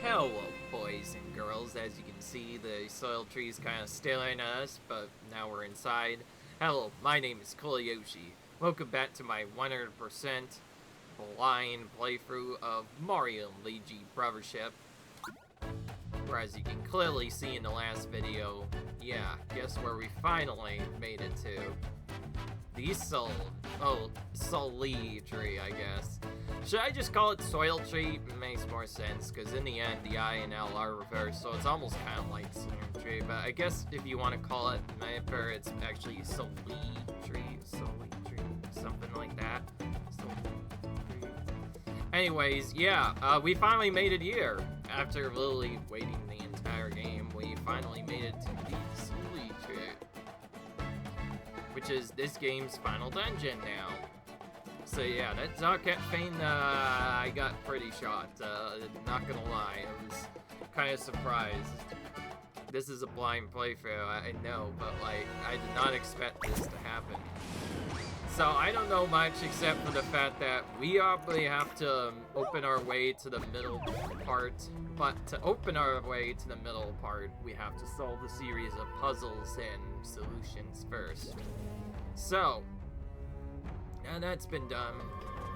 Hello, boys and girls. As you can see, the soil tree's kind of staring at us, but now we're inside. Hello, my name is Koyoshi. Welcome back to my 100% blind playthrough of Mario Luigi Brothership. Where, as you can clearly see in the last video, yeah, guess where we finally made it to? The Soli tree, I guess. Should I just call it soil tree? It makes more sense, because in the end, the I and L are reversed, so it's almost kind of like soil tree, but I guess if you want to call it Mayfair, it's actually Soli tree, something like that. Anyways, yeah, we finally made it here. After literally waiting the entire game, we finally made it to the Soli tree, which is this game's final dungeon now. So yeah, that Zarkat Fane, I got pretty shocked, not gonna lie, I was kind of surprised. This is a blind playthrough, I know, but like, I did not expect this to happen. So I don't know much except for the fact that we obviously have to open our way to the middle part, but to open our way to the middle part, we have to solve a series of puzzles and solutions first. So, now that's been done,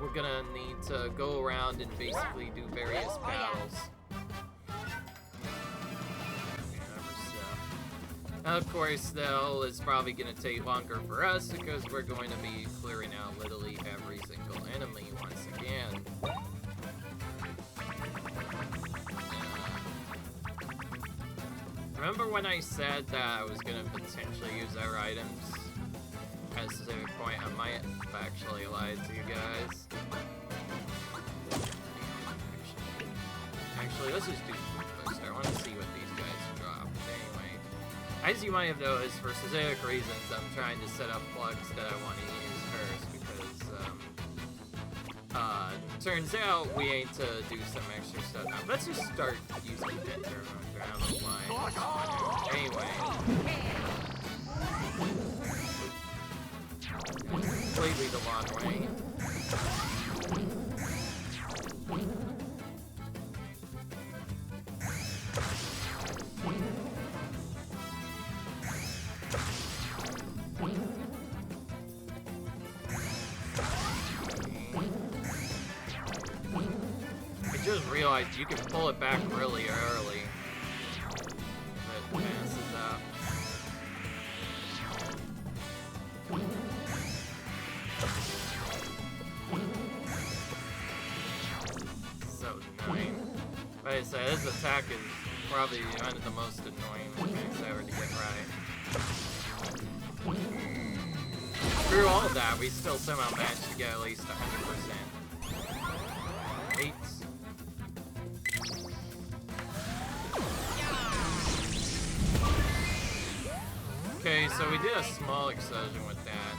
we're gonna need to go around and basically do various battles. Of course, though, it's probably gonna take longer for us because we're going to be clearing out literally every single enemy once again. Remember when I said that I was gonna potentially use our items? At a specific point, I might have actually lied to you guys. Actually, let's just do Food Booster. I want to see what these guys drop. Anyway, as you might have noticed, for specific reasons, I'm trying to set up plugs that I want to use first because, turns out we ain't to do some extra stuff now. Let's just start using Pit Thermometer. I don't know why. Anyway. Completely the long way. I just realized you can pull it back really early. It passes up. Like I said, this attack is probably one of the most annoying attacks ever to get right. Through all of that, we still somehow managed to get at least 100%. 8. Okay, so we did a small explosion with that.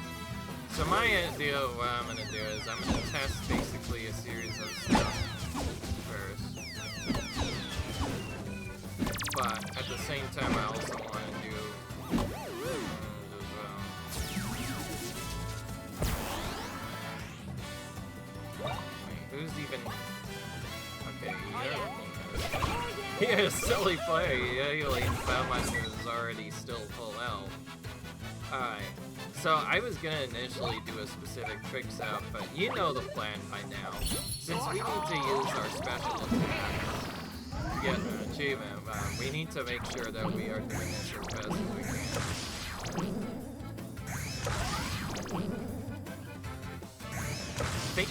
So my idea of what I'm gonna do is I'm gonna test basically a series of stuff first. But at the same time, I also want to do as well. Wait, who's even? Okay, yeah, silly play. Yeah, that one was already still full health. Alright, so I was gonna initially do a specific trick setup, but you know the plan by now. Since we need to use our special attack to get an achievement, we need to make sure that we are doing this as best as we can. I think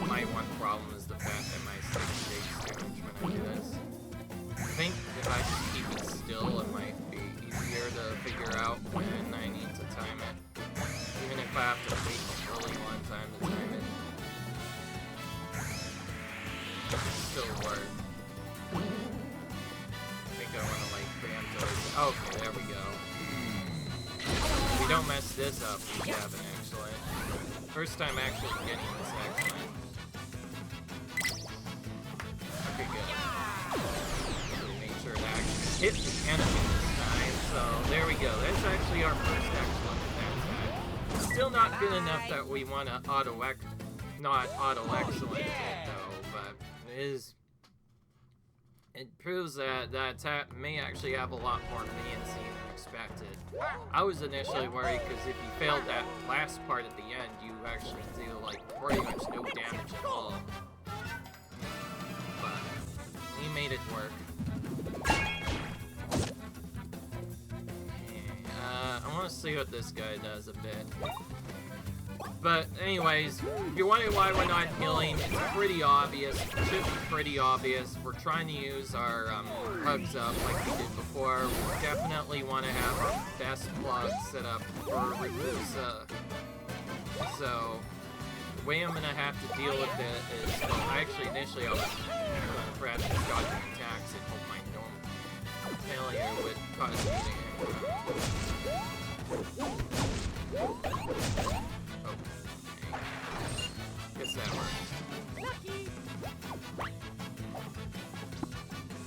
my one problem is the fact that my stick shakes too much when I do this. I think if I just keep it still, it might be easier to figure out when I need to time it. Even if I have to wait a really long time to time it. It can still work. I think I want to like preempt those. Okay, there we go. If we don't mess this up, we have an excellent. First time actually getting this excellent. Okay, good. Make sure to actually hit the enemy this time. So there we go. That's actually our first excellent that time. Still not good enough that we want to not auto excellent it though, but it is it proves that that attack may actually have a lot more mancy than expected. I was initially worried because if you failed that last part at the end, you actually do like pretty much no damage at all. But we made it work. I want to see what this guy does a bit. But anyways, if you're wondering why we're not healing, it's pretty obvious. It should be pretty obvious. We're trying to use our hugs up like we did before. We definitely want to have our best plug set up for Ragusa. So, the way I'm going to have to deal with it is, well, actually initially I was going to practice dodging attacks and hope my gnome failure would cause me to guess that works.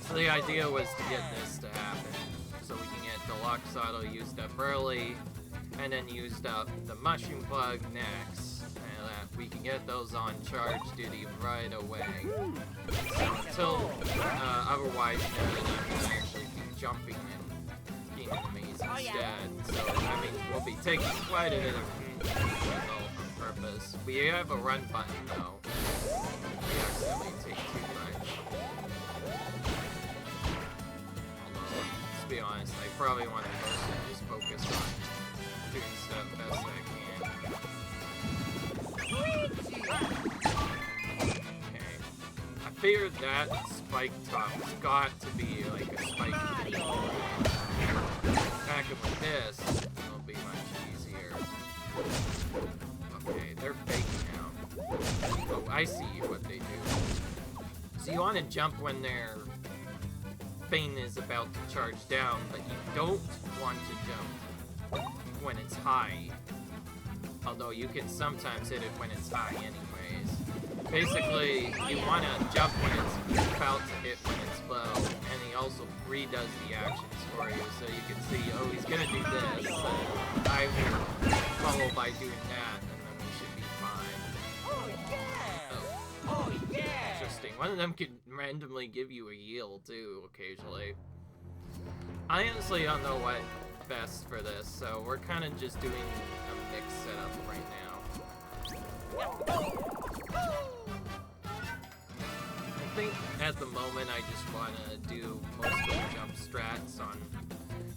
So the idea was to get this to happen, so we can get Deluxe Auto used up early, and then used up the Mushroom Plug next, and that we can get those on charge duty right away. So until otherwise noted, I'm going to actually be jumping and getting enemies instead. So that means we'll be taking quite a bit of result on purpose. We have a run button though. We accidentally take too much. Although, let's be honest, I probably want to mostly just focus on doing stuff best I can. Okay. I figured that spike top's got to be like a spike. Attacking with this, it'll be much easier. Okay, they're faking now. Oh, I see what they do. So you want to jump when their Bane is about to charge down, but you don't want to jump when it's high. Although you can sometimes hit it when it's high anyways. Basically, you want to jump when it's about to hit when it's low, and he also redoes the actions for you, so you can see, oh, he's gonna do this, and I will follow by doing that, and then we should be fine. Oh yeah! Oh yeah! Interesting. One of them could randomly give you a heal, too, occasionally. I honestly don't know what's best for this, so we're kind of just doing a mixed setup right now. I think at the moment I just want to do most of the jump strats on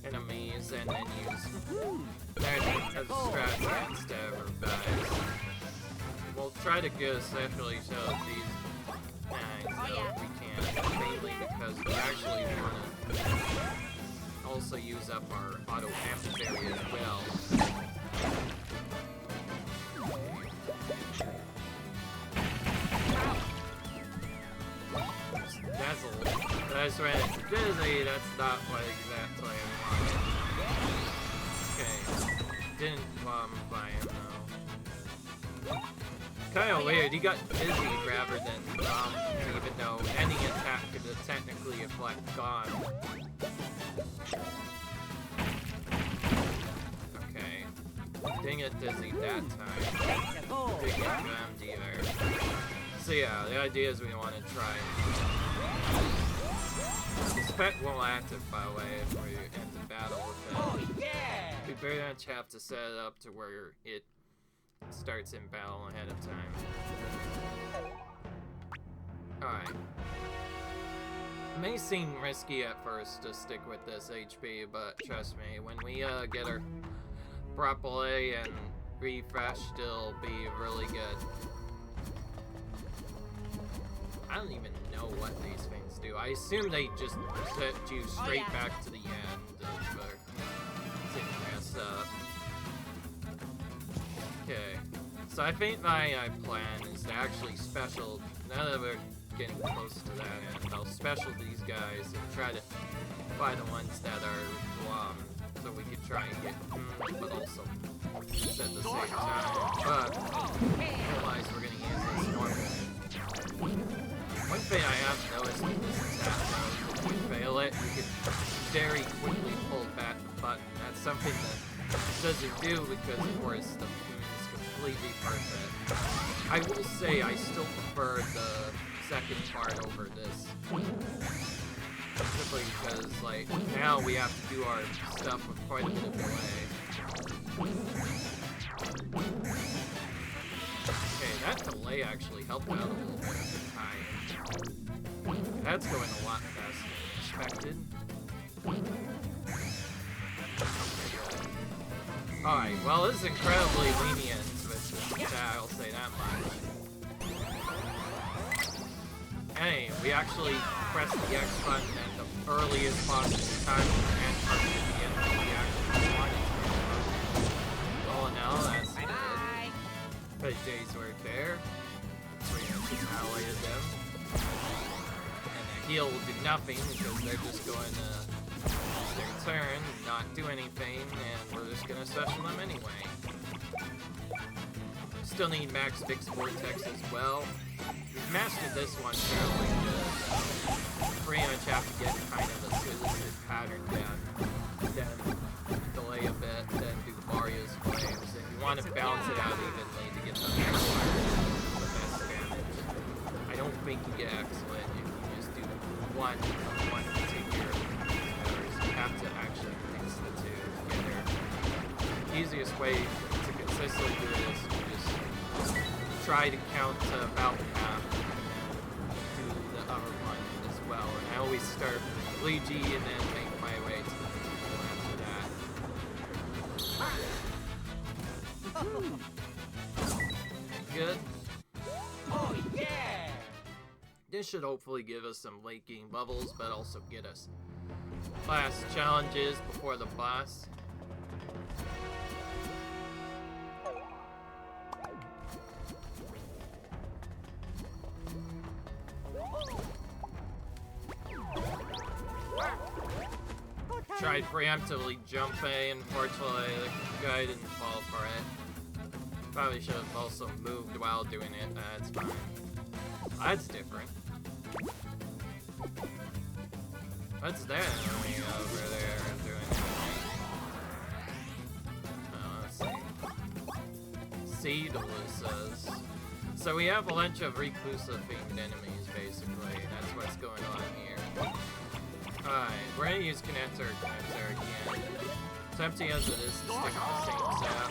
enemies and then use that as strats against everybody. We'll try to get especially so these guys if we can, mainly because we actually want to also use up our auto amp berry as well. Dazzle. That's right. Dizzy, that's not what exactly I wanted. Okay. Didn't by him though. Kinda weird, he got dizzy rather than even though any attack could technically deflect gone. Okay. Didn't get dizzy that time. Didn't get rammed either. So yeah, the idea is we want to try. This pet won't active, by the way, if we end the battle with it. Oh yeah! We very much have to set it up to where it starts in battle ahead of time. Alright. It may seem risky at first to stick with this HP, but trust me, when we get our properly and refreshed, it'll be really good. I don't even know what these things do. I assume they just set you straight back to the end of the mess up. Okay. So I think my plan is to actually special, now that we're getting close to that end, I'll special these guys and try to find the ones that are so we can try and get but also at the same time. But realize we're gonna use this normal. One thing I have noticed with this attack though, if we fail it, we can very quickly pull back the button. That's something that it doesn't do because of course the boom is completely perfect. I will say I still prefer the second part over this. because, like, now we have to do our stuff with quite a bit of delay. Okay, that delay actually helped out a little bit of the time. That's going a lot faster than expected. Alright, well, this is incredibly lenient with this attack, I'll say that much. Hey, we actually pressed the X button at the earliest possible time and targeted the enemy we actually wanted to. Oh no, that's good. But days work there. So we just annihilated them. And the heal will do nothing because they're just going to use their turn, not do anything, and we're just going to special them anyway. Still need Max Fix Vortex as well. We've mastered this one fairly good. Pretty much have to get kind of a solicited pattern down. Then delay a bit, then do Mario's flames. If you want to balance it out evenly to get the best damage. I don't think you get excellent if you just do one particular powers. You have to actually mix the two together. The easiest way to consistently do it is to just try to count to about half and do the other one as well. And I always start with Luigi and then make my way to the people after that. Good. Oh yeah! This should hopefully give us some late game bubbles, but also get us last challenges before the boss. Tried preemptively jumping, unfortunately the guy didn't fall for it. Probably should have also moved while doing it, that's fine. That's different. What's that enemy over there doing anything? Let's see. Seedlesses. So we have a bunch of Reclusa themed enemies basically, that's what's going on here. Alright, we're gonna use connector again. It's empty as it is to stick with the same sap.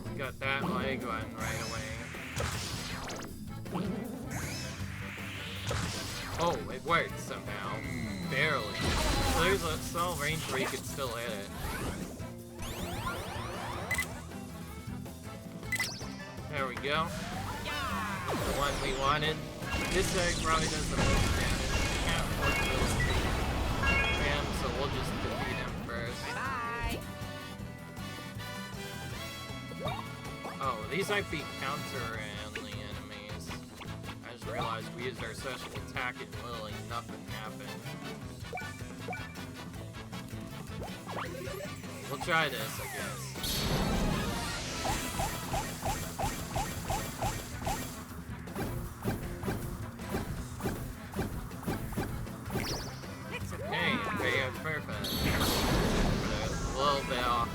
We got that leg one right away. Oh, it worked somehow. Barely. So there's a small range where you could still hit it. There we go. The one we wanted. This egg probably does the most damage. We can't afford to really take him, so we'll just defeat him first. Oh, these might be counter-only enemies. I just realized we used our special attack and literally nothing happened. We'll try this, I guess. Okay, that's perfect. But a little bit off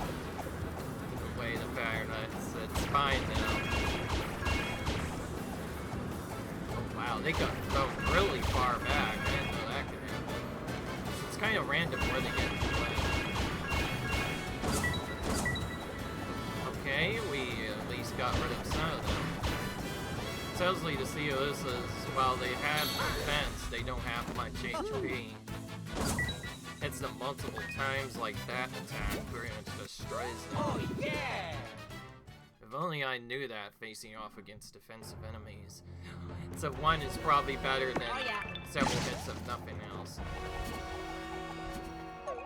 the way the pattern is. It's fine now. Oh wow, they got thrown really far back. I didn't know that could happen. It's kind of random where they get played. Okay, we at least got rid of some of them. It tells me to see this is, while they have defense, they don't have much HP. Hits them multiple times like that attack pretty much destroys them. Oh yeah! If only I knew that facing off against defensive enemies. So one is probably better than several hits of nothing else. Ooh,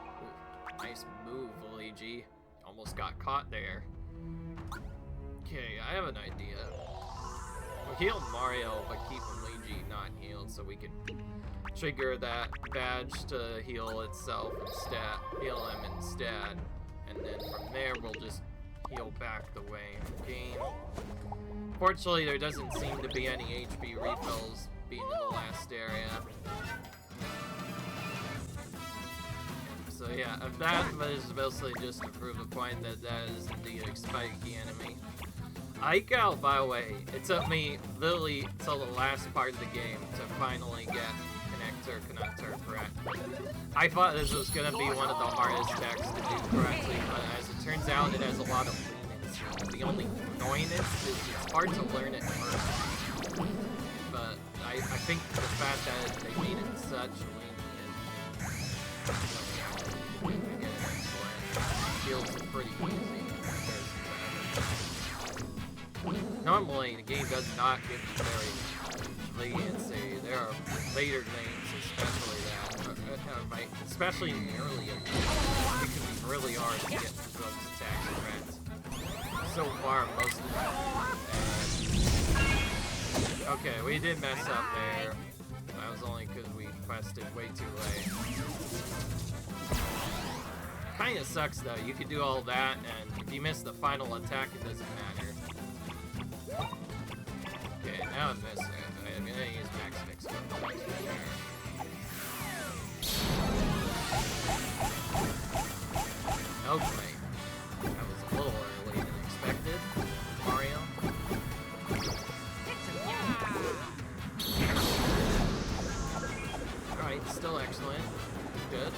nice move, Luigi. Almost got caught there. Okay, I have an idea. We'll heal Mario, but keep Luigi not healed so we can trigger that badge to heal itself instead, heal him instead, and then from there we'll just heal back the way in the game. Fortunately, there doesn't seem to be any HP refills being in the last area. So yeah, that is mostly just to prove the point that that is indeed a spiky enemy. Aiko, by the way, it took me literally till the last part of the game to finally get connector correct. I thought this was gonna be one of the hardest decks to do correctly, but as it turns out, it has a lot of leniency. The only annoyingness is it's hard to learn it first. But I think the fact that they made it such lenient feels pretty easy. Normally, the game does not give you very leniency. There are later games, especially that, especially in the early games, it can be really hard to get those attacks correct. So far, most of them. Okay, we did mess up there. That was only because we quested way too late. Kinda sucks though. You could do all that, and if you miss the final attack, it doesn't matter. Okay, now I'm missing it. I'm gonna use Max Fix for sure. Oh great. That was a little earlier than expected. Mario. Alright, still excellent. Good.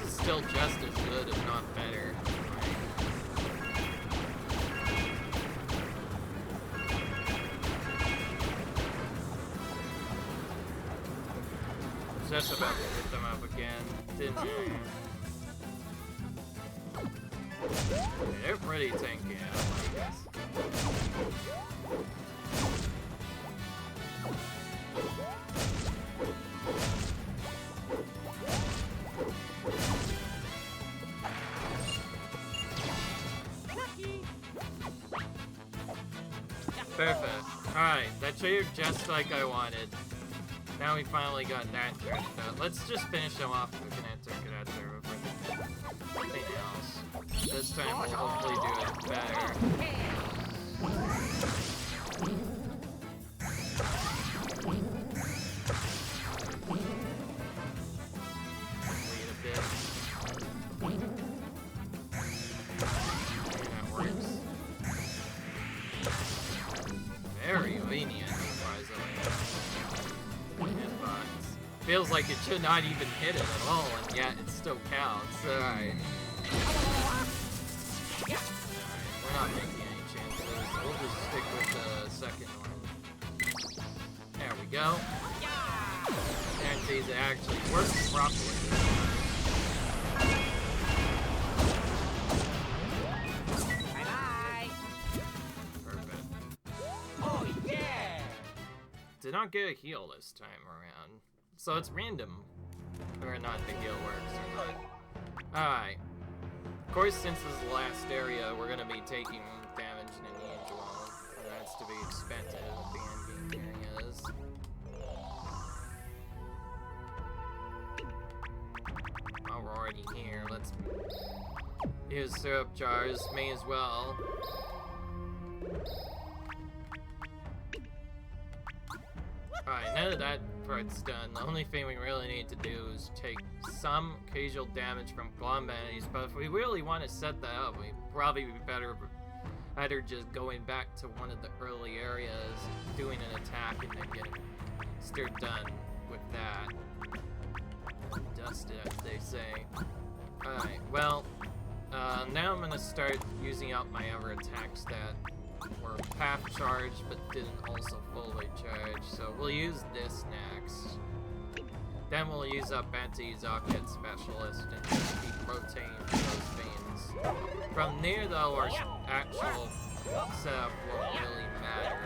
Still just as good, if not better. Just about to hit them up again. Didn't I? They're pretty tanky, I guess. Perfect. Alright, that triggered just like I wanted. Now we finally got that turned out. Let's just finish them off with connector before anything else. This time we'll hopefully do it better. Wait a bit. That works. Very lenient, surprisingly. Feels like it should not even hit it at all, and yet it still counts. Alright. We're not making any chances. We'll just stick with the second one. There we go. And these actually work properly. Perfect. Oh yeah! Did not get a heal this time around. So it's random whether or not the heal works or not. Alright. Of course, since this is the last area, we're gonna be taking damage in the usual. And that's to be expected with the endgame areas. While we're already here, let's use syrup jars. May as well. Alright, now that that part's done, the only thing we really need to do is take some occasional damage from glom enemies, but if we really want to set that up, we'd probably be better either just going back to one of the early areas, doing an attack, and then getting done with that. Dusted, as they say. Alright, well, now I'm gonna start using up my other attacks that were half charged but didn't also fully charge, so we'll use this next. Then we'll use up Anti-Zocket Specialist and just keep rotating those veins. From there though, our actual setup won't really matter.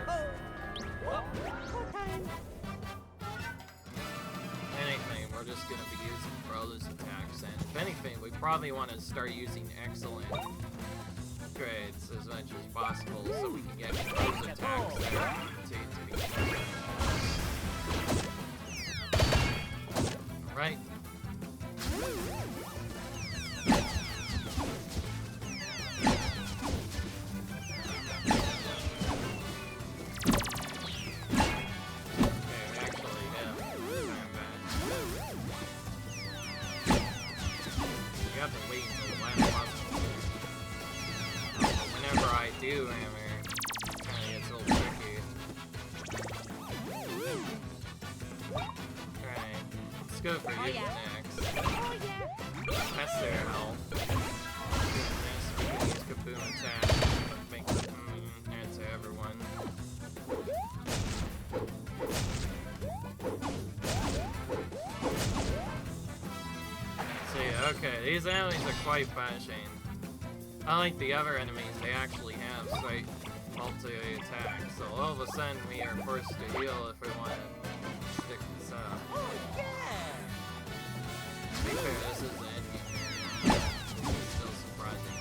Anything, we're just gonna be using Brothers attacks, and if anything, we probably want to start using excellent grades as much as possible so we can get those attacks that continue to be. Alright, have to wait until the last possible. Whenever I do hammer, it kind of gets a little tricky. Alright, let's go for you next. That's their health. Yes, we can use Kaboom attack. Make add to everyone. See, okay, these enemies are quite punishing. Unlike the other enemies, they actually have sight multi-attack, so all of a sudden we are forced to heal if we want to stick this up. To be fair, this is the end game area. It's still surprising.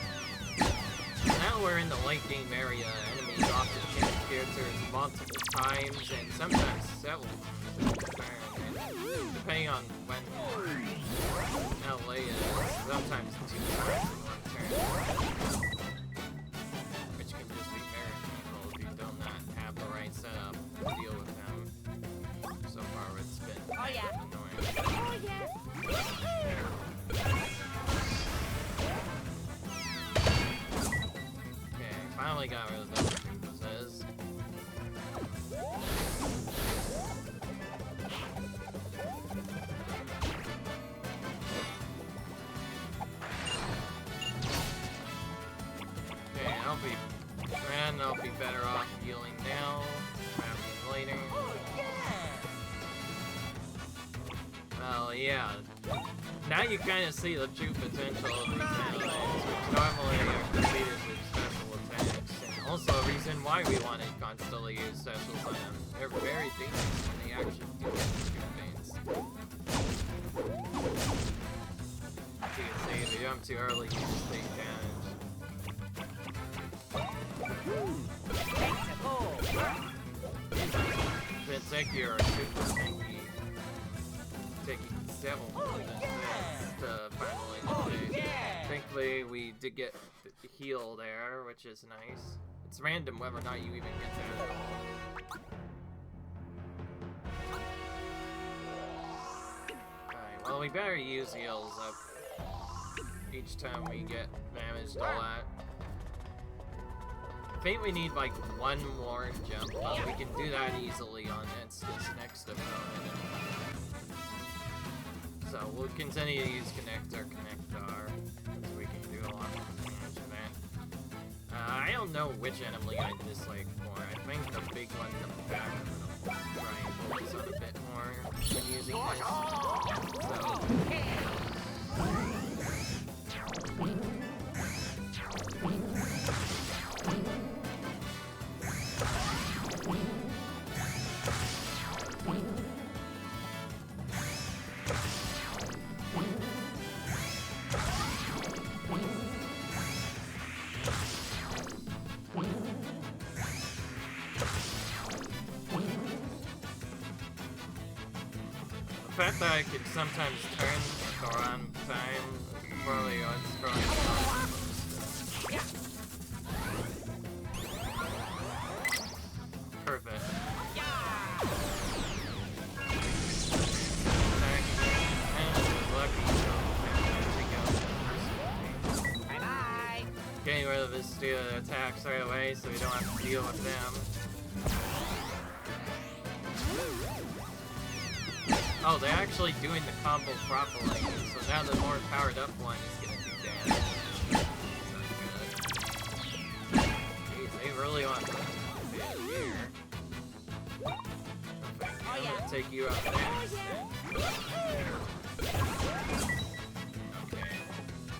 Now we're in the late game area. Enemies often change characters multiple times and sometimes several times. Depending on when how late it is, sometimes 2 times in one turn. Which can just be very painful if you do not have the right setup to deal with them. So far it's been annoying. Okay, finally got rid of those poses. I'll be better off healing now, rather than later. Well, yeah. Now you kind of see the true potential of these enemies, which normally are completed with special attacks, and also a reason why we want to constantly use specials on them. They're very dangerous when they actually do get good things. As you can see, if you jump too early, you just take damage. You're super tanky, taking several minutes to finally defeat. Thankfully, we did get the heal there, which is nice. It's random whether or not you even get that at all. Alright, well, we better use heals up each time we get damaged a lot. I think we need like one more jump, but we can do that easily on this next opponent. So we'll continue to use Connector, so we can do a lot more damage to that. I don't know which enemy I dislike more. I think the big one in the back I'm gonna try and focus on a bit more when using The fact that I can sometimes turn around time is probably what's growing on. Perfect. Getting rid of his stupid attacks right away so we don't have to deal with them. Oh, they're actually doing the combo properly, so now the more powered up one is gonna do damage. That's good. Jeez, they really want to hit here. Okay, I'm gonna take you out next. Okay.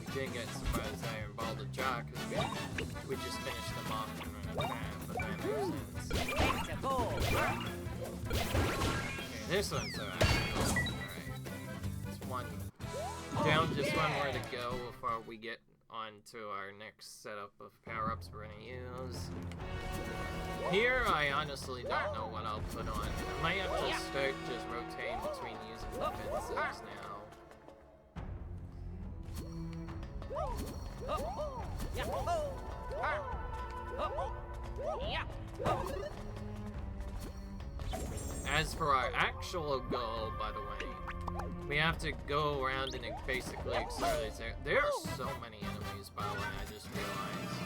We didn't get surprised Iron Ball to Jock because we just finished them off in an attack, but that makes sense. Okay, this one's alright. It's one down, just one more to go before we get on to our next setup of power-ups we're gonna use. Here, I honestly don't know what I'll put on. I might have to start just rotating between using defensives now. As for our actual goal, by the way, we have to go around and basically accelerate. There are so many enemies, by the way, I just realized.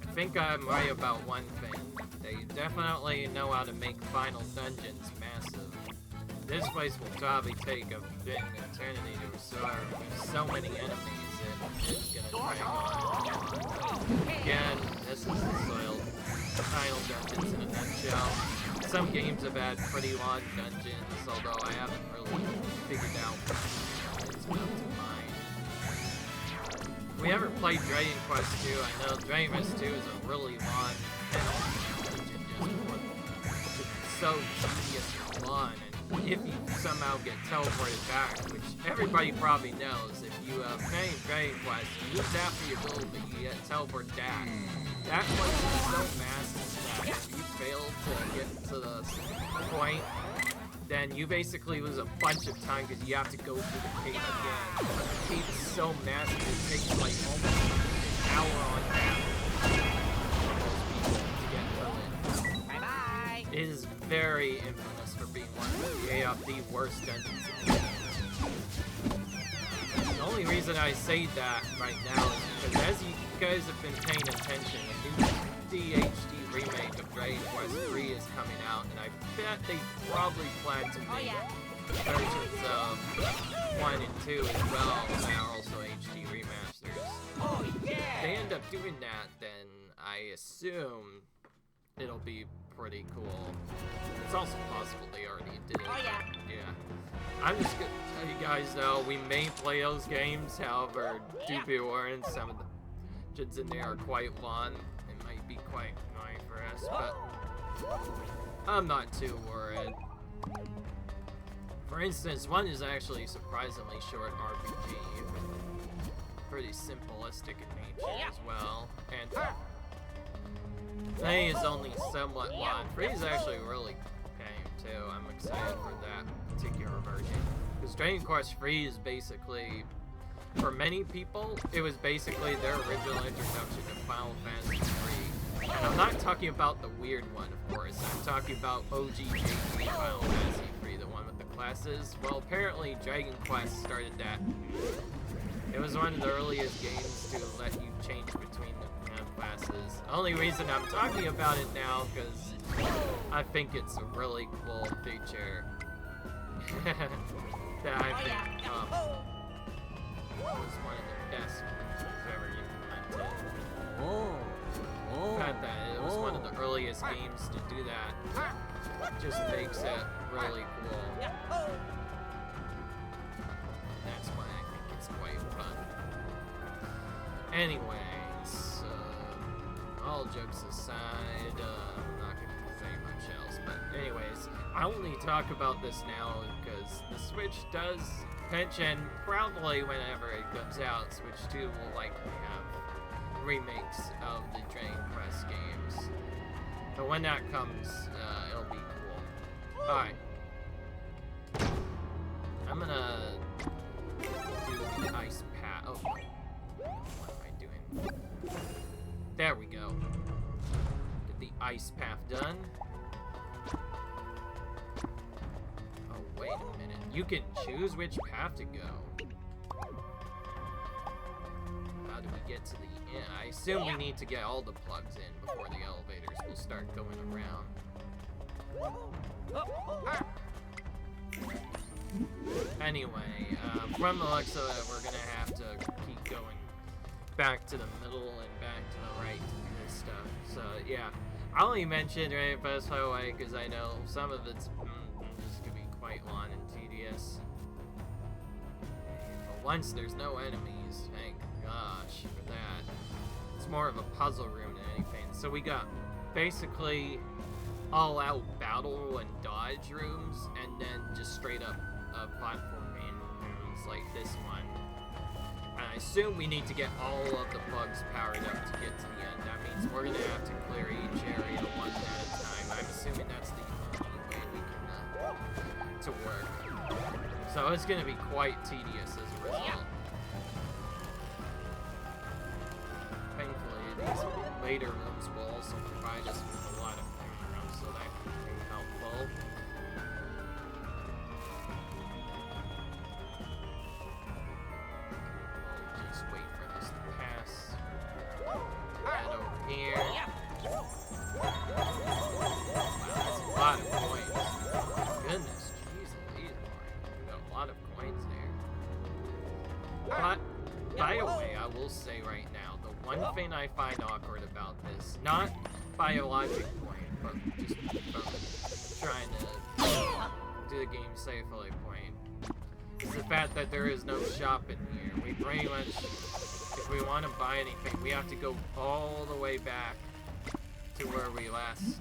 I think I'm right about one thing. They definitely know how to make final dungeons massive. This place will probably take a bit of eternity to restore. With so many enemies, it's gonna drag on. Again, this is the soiled final dungeons in a nutshell. Some games have had pretty long dungeons, although I haven't really figured out it's up to mine. If we ever played Dragon Quest 2, I know Dragon Quest 2 is a really long dungeon, just so tedious and long, and if you somehow get teleported back, which everybody probably knows, if you play Dragon Quest, you lose after your ability, you get teleported back. That place is so massive that if you fail to get to the point, then you basically lose a bunch of time because you have to go through the cave again. But the cave is so massive, it takes like almost an hour on average for most people to get through it. Bye-bye. It is very infamous for being one of the worst dungeons in the game. The only reason I say that right now is because as you guys have been paying attention, a new HD remake of Dragon Quest 3 is coming out, and I bet they probably plan to make versions of 1 and 2 as well that are also HD remasters. Oh yeah! If they end up doing that, then I assume it'll be pretty cool. It's also possible they already did it. Oh yeah! Yeah. I'm just gonna tell you guys though, we may play those games, however, do be warned, some of the dungeons in there are quite long. It might be quite annoying for us, but I'm not too worried. For instance, one is actually a surprisingly short RPG. Pretty simplistic in nature as well. And 3 is only somewhat long. 3 is actually really game too. I'm excited for that particular version. Because Dragon Quest 3 is basically, for many people, it was basically their original introduction to Final Fantasy 3. And I'm not talking about the weird one, of course. I'm talking about OG JP Final Fantasy 3, the one with the classes. Well, apparently Dragon Quest started that. It was one of the earliest games to let you change between the classes. The only reason I'm talking about it now, because I think it's a really cool feature. That I think was one of the best ever implemented. The fact that it was one of the earliest games to do that just makes it really cool. That's why I think it's quite fun. Anyways, all jokes aside, I'm not gonna say much else, but anyways, I only talk about this now because the Switch does mention probably whenever it comes out, Switch 2 will likely have remakes of the Dragon Quest games. But when that comes, it'll be cool. Alright. I'm gonna do the ice path. Oh, what am I doing? There we go. Get the ice path done. Oh, wait a minute. You can choose which path to go. How do we get to the end? I assume we need to get all the plugs in before the elevators will start going around. Anyway, from the looks of it, we're gonna have to keep going back to the middle and back to the right and this stuff. So yeah, I only mentioned Dragon Quest by the way because I know some of it's just gonna be quite long and tedious. But once there's no enemies, thank gosh for that. It's more of a puzzle room than anything. So we got basically all-out battle and dodge rooms, and then just straight up platforming rooms like this one. And I assume we need to get all of the plugs powered up to get to the end. That means we're gonna have to clear each area one at a time. I'm assuming that's the only way we can to work. So it's gonna be quite tedious as a result. Thankfully, these later rooms will also provide us with a lot of rooms so that puzzle. We'll just wait for this to pass. Head over here. Wow, that's a lot of coins. Goodness, jeez Louise, we got a lot of coins there. But, by the way, I will say right now, the one thing I find awkward about this, not by a logic point, but just from trying to do the game safely point, is the fact that there is no shop in here. We pretty much, if we want to buy anything, we have to go all the way back to where we last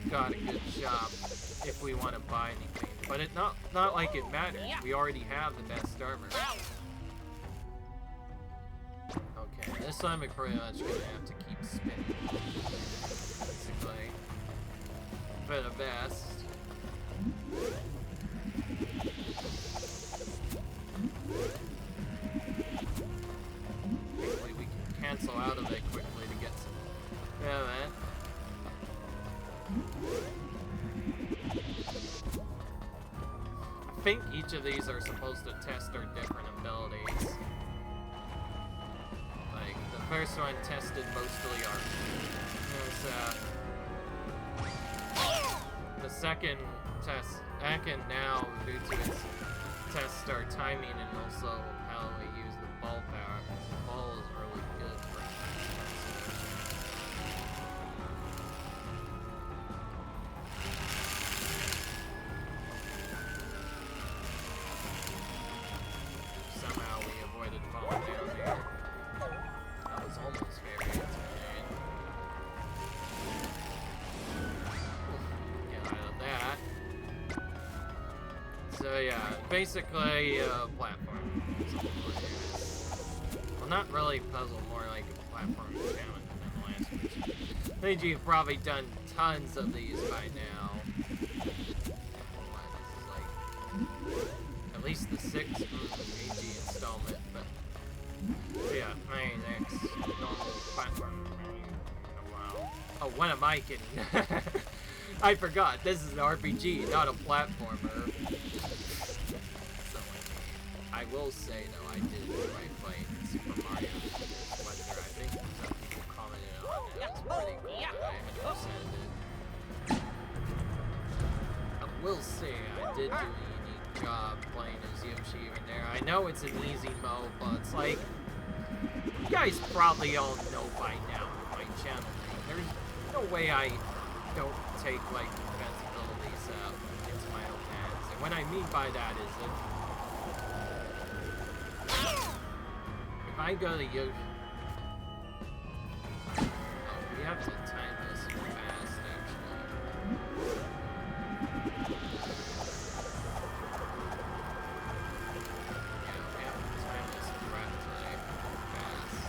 got a good shop if we want to buy anything. But it's not like it matters. We already have the best server. Okay, this time we're pretty much gonna have to keep spinning, basically, for the best. Hopefully we can cancel out of it quickly to get some. Yeah, man. I think each of these are supposed to test our different abilities. Like, the first one tested mostly our... the second test, now, due to its test our timing and also how we use the ball power. The ball is really good for somehow we avoided falling down there. That was almost very intimidating. Get out of that. So yeah, basically platform. Well, not really puzzle, more like a platform challenge than the last one. I think you've probably done tons of these by now. Well, this is like at least the 6th Luigi installment, but yeah, my next normal platform. Oh, wow. Oh, what am I kidding? I forgot, this is an RPG, not a platformer. So, I will say, though, I did enjoy playing Super Mario Wonder. I think some people commented on it. It was pretty cool that I 100%ed it. I will say, I did do a unique job playing as Yoshi even there. I know it's an easy mode, but it's like, you guys probably all know by now with my channel name. There's no way I don't take, like, defensibilities into my own hands. And what I mean by that is if I go to Yoshi... Oh, we have to time this fast, actually. Yeah, we have to time this correctly fast.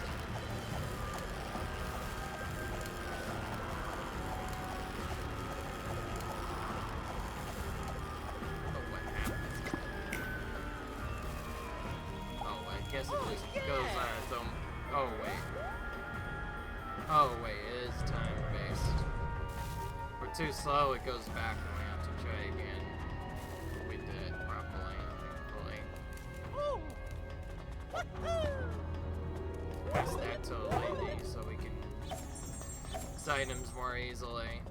I guess it just goes on its own. Oh wait. Oh wait, it is time based. If we're too slow, it goes back and we have to try again. We did it properly, thankfully. Pass that to a lady so we can use items more easily.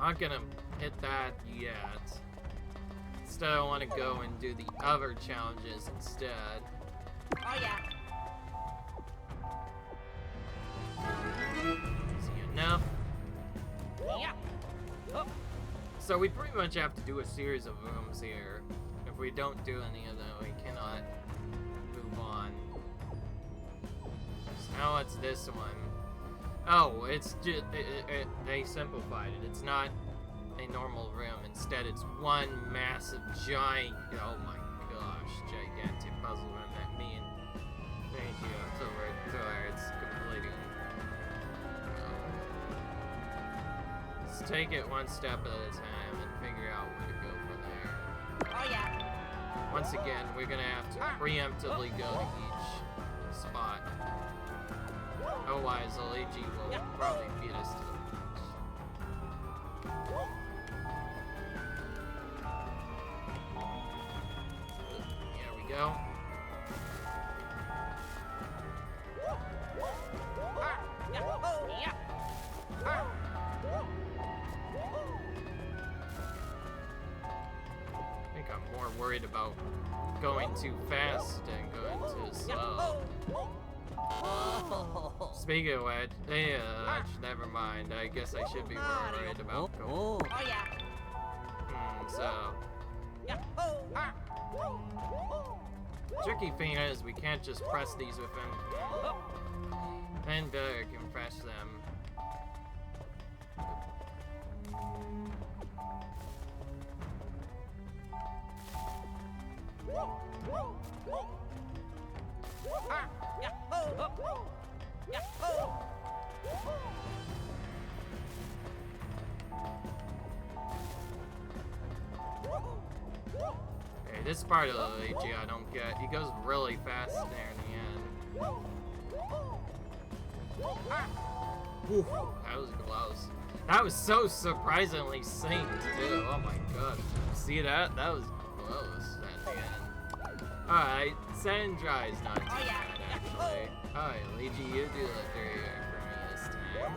Not gonna hit that yet. Instead, I want to go and do the other challenges instead. Oh yeah. Easy enough. Yeah. Oh. So we pretty much have to do a series of rooms here. If we don't do any of them, we cannot move on. So now it's this one. Oh, it's just, they simplified it. It's not a normal room. Instead, it's one massive, giant, oh my gosh, gigantic puzzle room that me and thank you, it's over there. It's completing. just take it one step at a time and figure out where to go from there. Oh yeah. Once again, we're gonna have to preemptively go to each spot. Otherwise, Luigi will probably beat us to the punch. Here we go. I think I'm more worried about going too fast than going too slow. Speaking of which, never mind. I guess I should be worried about going. Oh yeah. Tricky thing is we can't just press these with them. And can press them. Okay, this part of Luigi I don't get. He goes really fast there in the end. Whew, that was close. That was so surprisingly synced too. Oh my god. See that? That was close at the end. Alright, sand dry's not too bad actually. Alright, Luigi, you do the three for me this time.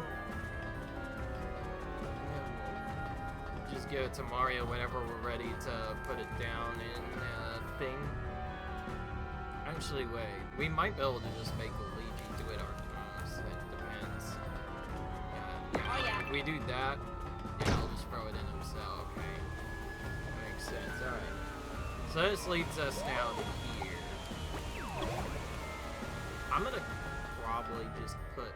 Just give it to Mario whenever we're ready to put it down in thing. Actually, wait. We might be able to just make Luigi do it ourselves. It depends. Yeah. If we do that, yeah, I'll just throw it in himself. Okay. Makes sense. Alright. So this leads us down here. I'm gonna probably just put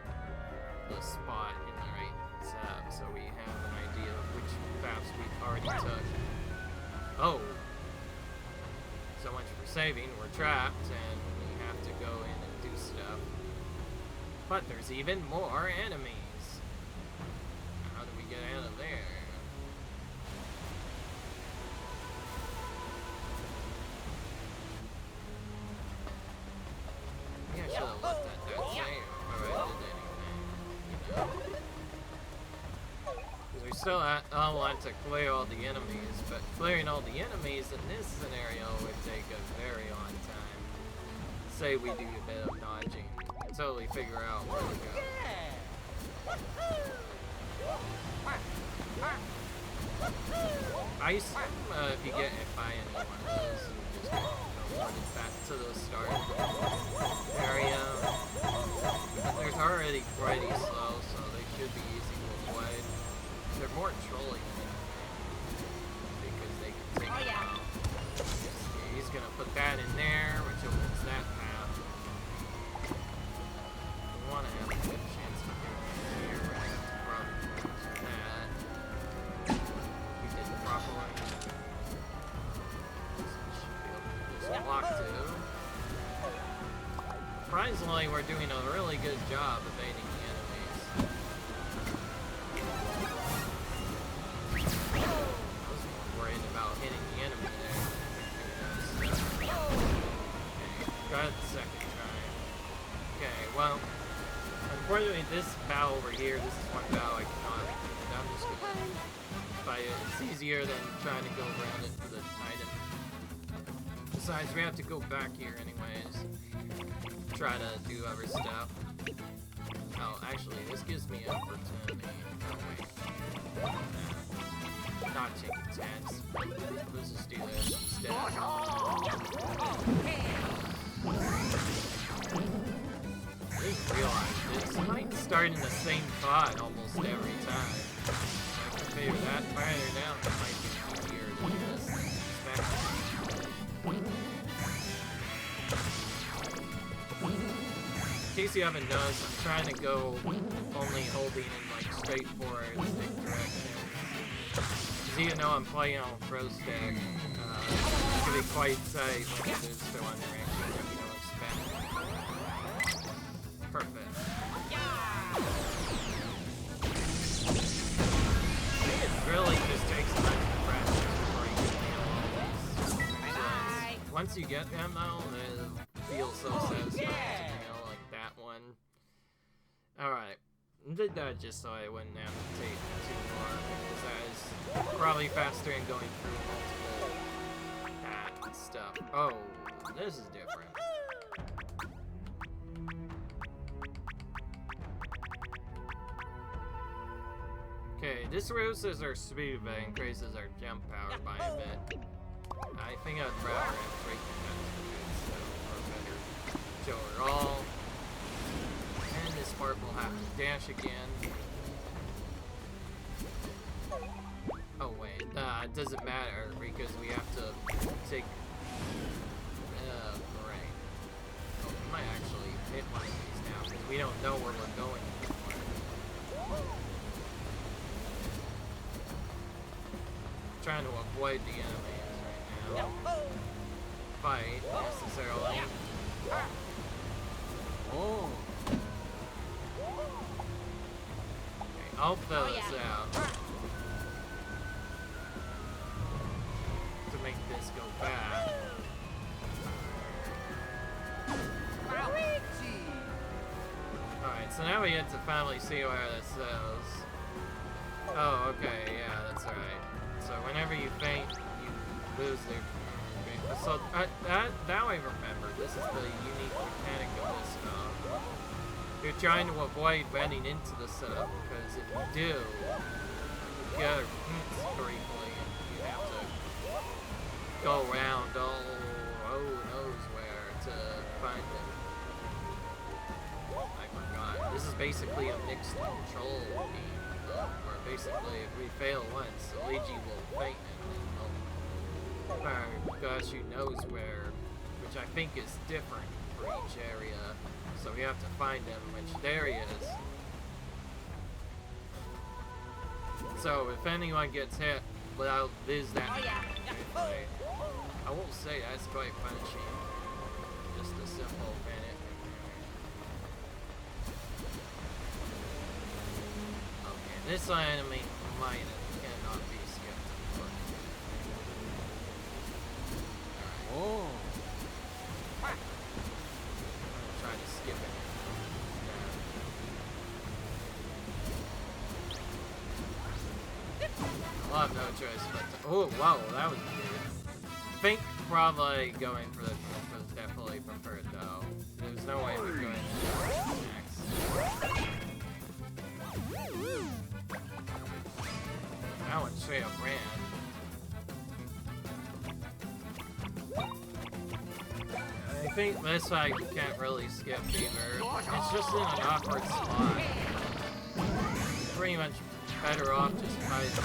the spot in the right tab so we have an idea of which paths we already took. Oh! So much for saving. We're trapped and we have to go in and do stuff. But there's even more enemies. How do we get out of there? Yeah, I should have looked at that save before I did anything, you know. Because we still want to clear all the enemies, but clearing all the enemies in this scenario would take a very long time. Say we do a bit of dodging until we figure out where to go. I assume if you get hit by any one of those, you just get teleported back to the start area. But they're already pretty slow, so they should be easy to avoid. They're more trolling than anything, because they can take them out. He's gonna put that in there, which opens that path. We want to have a good chance of getting here, right? Probably that. We did the proper one. So we should be able to just block too. Surprisingly, we're doing a really good job evading the enemies. I was more worried about hitting the enemy there. Okay, got it the second time. Okay, well, unfortunately this battle over here, this is one battle I cannot defeat. I'm just gonna fight it. It's easier than trying to go around it for the item. Besides, we have to go back here anyways. Try to do other stuff. Oh, actually, this gives me opportunity. Oh, wait. Not taking chance. Let's just do this instead. I didn't realize this might start in the same spot almost every time. I can figure that farther down. It might be easier than this. In case you haven't noticed, I'm trying to go only holding in like straightforward stick direction. Because even though I'm playing on pro stick, it can be quite tight when it moves to one direction that we don't expect. Perfect. once you get them though, it feels so satisfying, you know, like that one. Alright, did that just so I wouldn't have to take too far, because that is probably faster than going through multiple that stuff. Oh, this is different. Okay, this reduces our speed but increases our jump power by a bit. I think I'd rather have breaking that so, or better show it all. And this part will have to dash again. Oh wait, it doesn't matter because we have to take... right. Oh, we might actually hit one of these now because we don't know where we're going anymore. Trying to avoid the enemies right now. Fight necessarily. Oh. Okay, I'll fill this out to make this go back. Alright, so now we get to finally see where this goes. Oh, okay, yeah, that's right. So whenever you faint, you lose their... So now I remember, this is the unique mechanic of this stuff. You're trying to avoid running into the setup, because if you do, you get a hints briefly, and you have to go around who knows where to find them. I forgot. This is basically a mixed control game. Where basically, if we fail once, Luigi will faint and then gosh, who knows where, which I think is different for each area. So we have to find them which areas. So if anyone gets hit, well, I'll viz that. I won't say that's quite punishing. Just a simple minute. This enemy cannot be skipped. Oh. I'm gonna try to skip it. I'll have no choice but to... Oh, wow, that was weird. I think probably going for the jump was definitely preferred, though. There's no way we're going to next. That one straight up ran. I think this I can't really skip either. It's just in an awkward spot. Pretty much better off just fighting.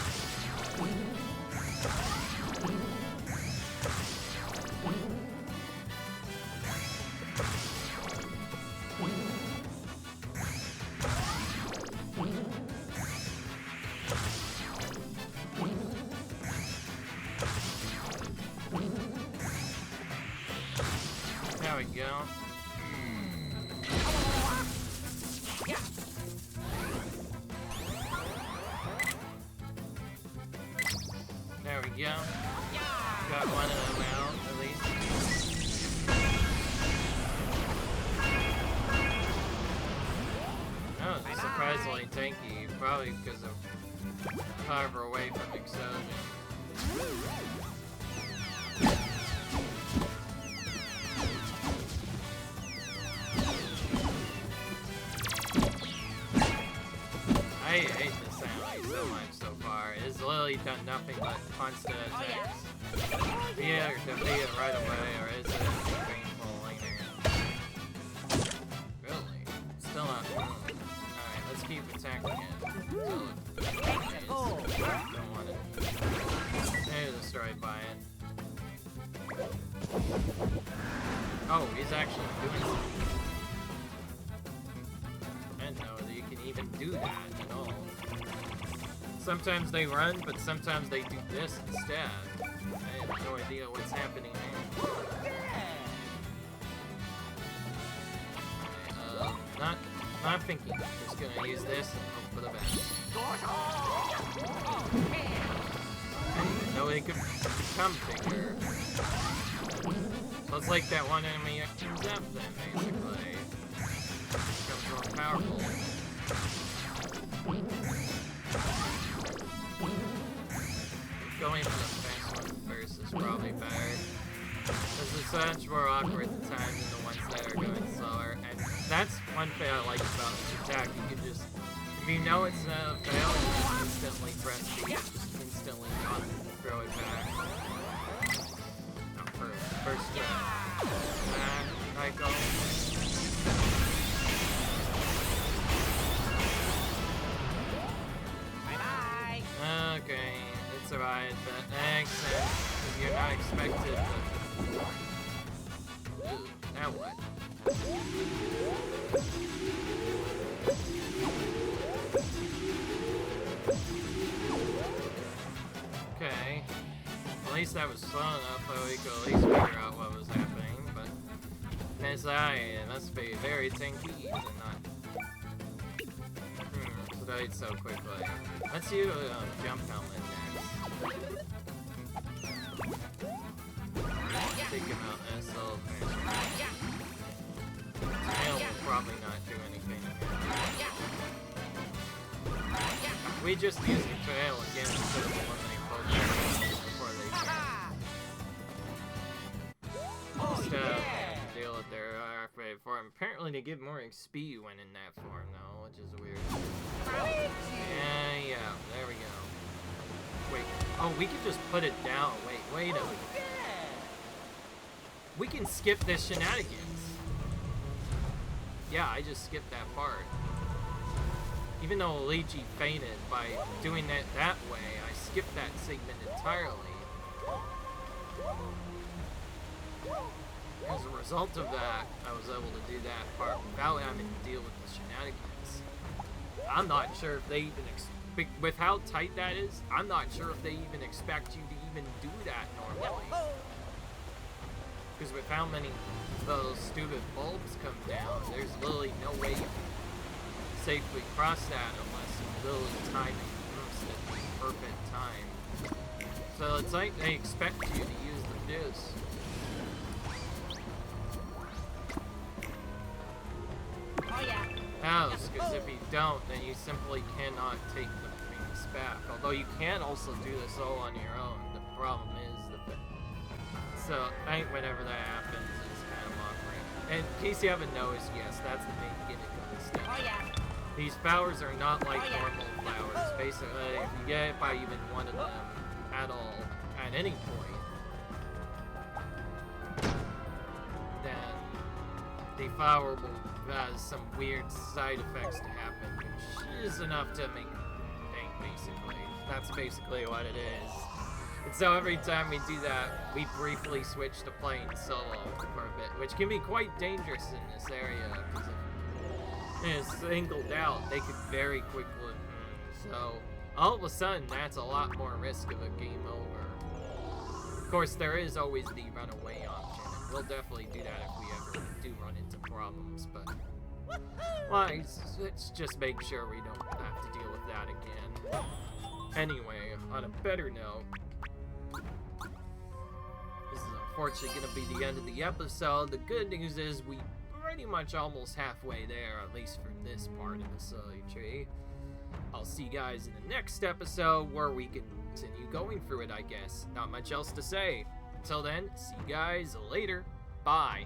There we go. There we go. Got one of them out, at least. Oh, it's surprisingly tanky, probably because of farther away from explosion. I hate this sound so much so far. It's literally done nothing but constant attacks. Either defeat it right away, or is it painful later? Really? Still not. Alright, let's keep attacking it. Don't want it. They're destroyed by it. Oh, he's actually doing something. I didn't know that you can even do that at all. Sometimes they run, but sometimes they do this instead. I have no idea what's happening there. Okay, not thinking. Just gonna use this and hope for the best. I didn't even know they could become bigger. So it's like that one enemy that comes up then, basically. Becomes more powerful. Going for the fast one first is probably better. Because it's much more awkward at the time than the ones that are going slower. And that's one thing I like about this attack. You can just, if you know it's a fail, you can instantly press B, just instantly not throw it back. Not for first back, cycle. Bye-bye. Okay, it's alright, but makes sense. If you're not expected, but... Ooh, now what? Okay. At least that was slow enough that we could at least figure out what was happening, but... This eye, it must be very tanky and not... so died so quickly. Let's use jump helmet next. Take him out as a little faster. Tail will probably not do anything. We just use the tail again instead of eliminating both before they can. Deal with their RFA form. Apparently they get more XP when in that form though, which is weird. Yeah, there we go. Wait, oh, we can just put it down. Wait a minute. We can skip this shenanigans. Yeah, I just skipped that part. Even though Luigi fainted by doing it that way, I skipped that segment entirely. As a result of that, I was able to do that part without having to deal with the shenanigans. I'm not sure if they even with how tight that is, I'm not sure if they even expect you to even do that normally. Because with how many those stupid bulbs come down, there's literally no way you can safely cross that unless you really time it first at the perfect time. So it's like they expect you to use the fizz. Oh yeah. House, because if you don't, then you simply cannot take the things back. Although you can also do this all on your own. The problem is that so whenever that happens, it's kind of awkward. And in case you haven't noticed, yes, that's the main gimmick of this thing. Oh yeah. These flowers are not like normal flowers. Basically, if you get it by even one of them at all, at any point, then the flower will has some weird side effects to happen, which is enough to make bank, basically. That's basically what it is. And so every time we do that, we briefly switch to playing solo for a bit, which can be quite dangerous in this area, because if it's singled out, they could very quickly... So, all of a sudden, that's a lot more risk of a game over. Of course, there is always the runaway option, and we'll definitely do that if we ever do run into problems, but... Well, let's just make sure we don't have to deal with that again. Anyway, on a better note, this is unfortunately going to be the end of the episode. The good news is we pretty much almost halfway there, at least for this part of the silly tree. I'll see you guys in the next episode where we can continue going through it, I guess. Not much else to say. Until then, see you guys later. Bye.